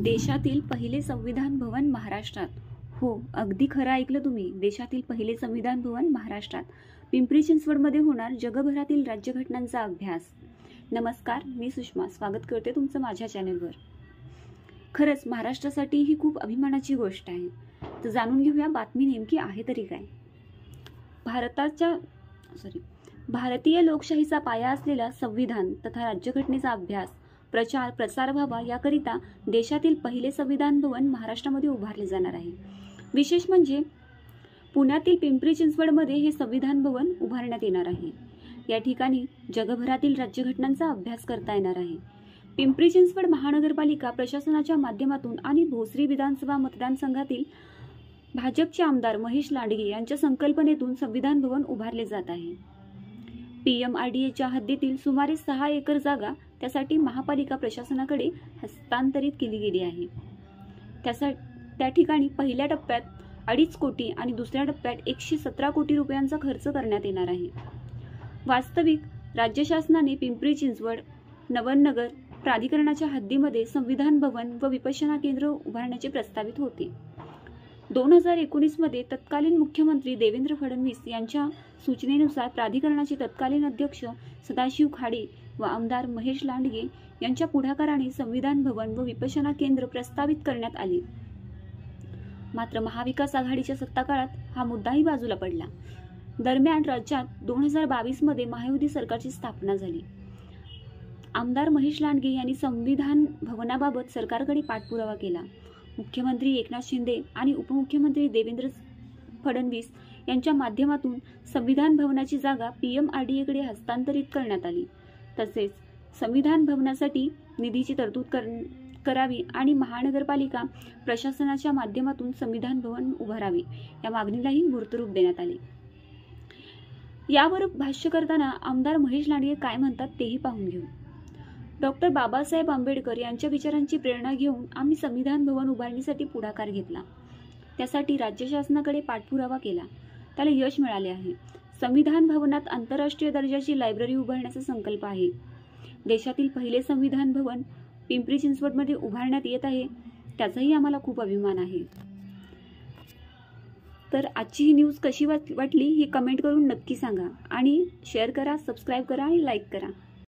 देशातील पहिले संविधान भवन महाराष्ट्रात. हो, अगदी खरं ऐकलं तुम्ही. देशातील पहिले संविधान भवन महाराष्ट्रात. पिंपरी चिंचवडमध्ये होणार जगभरातील राज्यघटनांचा अभ्यास. नमस्कार, मी सुषमा. स्वागत करते तुमचं माझ्या चॅनलवर. खरंच महाराष्ट्रासाठी ही खूप अभिमानाची गोष्ट आहे. तर जाणून घेऊया बातमी नेमकी आहे तरी काय. भारतीय लोकशाहीचा पाया असलेला संविधान तथा राज्यघटनेचा अभ्यास, प्रचार प्रसार व्हावा याकरिता देशातील पहिले संविधान भवन महाराष्ट्रामध्ये उभारले जाणार आहे. विशेष म्हणजे पुण्यातील पिंपरी चिंचवडमध्ये हे संविधान भवन उभारण्यात येणार आहे. या ठिकाणी जगभरातील राज्यघटनांचा अभ्यास करता येणार आहे. पिंपरी चिंचवड महानगरपालिका प्रशासनाच्या माध्यमातून आणि भोसरी विधानसभा मतदारसंघातील भाजपचे आमदार महेश लांडगे यांच्या संकल्पनेतून संविधान भवन उभारले जात आहे. PMRDAच्या हद्दीतील सुमारे 6 एकर जागा त्यासाठी महापालिका प्रशासनाकडे हस्तांतरित केली गेली आहे. त्या ठिकाणी पहिल्या टप्प्यात 2.5 कोटी आणि दुसऱ्या टप्प्यात 117 कोटी रुपयांचा खर्च करण्यात येणार आहे. वास्तविक राज्य शासनाने पिंपरी चिंचवड नवनगर प्राधिकरणाच्या हद्दीमध्ये संविधान भवन व विपश्यना केंद्र उभारण्याचे प्रस्तावित होते. 2019 मध्ये तत्कालीन मुख्यमंत्री देवेंद्र फडणवीस यांच्या सूचनेनुसार प्राधिकरणाचे तत्कालीन अध्यक्ष सदाशिव खाडे व आमदार महेश लांडगे यांच्या पुढाकाराने संविधान भवन व विपश्यना केंद्र प्रस्तावित करण्यात आले. मात्र महाविकास आघाडीच्या सत्ताकाळात हा मुद्दाही बाजूला पडला. दरम्यान राज्यात 2022 मध्ये महायुती सरकारची स्थापना झाली. आमदार महेश लांडगे यांनी संविधान भवनाबाबत सरकारकडे पाठपुरावा केला. मुख्यमंत्री एकनाथ शिंदे आणि उपमुख्यमंत्री देवेंद्र फडणवीस यांच्या माध्यमातून संविधान भवनाची जागा PMRDAकडे हस्तांतरित करण्यात आली. तसेच संविधान भवनासाठी निधीची तरतूद करावी आणि महानगरपालिका प्रशासनाच्या माध्यमातून संविधान भवन उभारावे या मागणीलाही मूर्तरूप देण्यात आले. यावर भाष्य करताना आमदार महेश लांडगे काय म्हणतात तेही पाहून घेऊ. डॉक्टर बाबासाहेब आंबेडकर यांच्या विचारांची प्रेरणा घेऊन आम्ही संविधान भवन उभारणीसाठी पुढाकार घेतला. त्यासाठी राज्य शासनाकडे पाठपुरावा केला. त्याला यश मिळाले आहे. संविधान भवनात आंतरराष्ट्रीय दर्जाची लायब्ररी उभारण्याचा संकल्प आहे. देशातील पहिले संविधान भवन पिंपरी चिंचवडमध्ये उभारण्यात येत आहे. त्याचाही आम्हाला खूप अभिमान आहे. तर आजची ही न्यूज कशी वाटली हे कमेंट करून नक्की सांगा आणि शेअर करा, सबस्क्राईब करा आणि लाईक करा.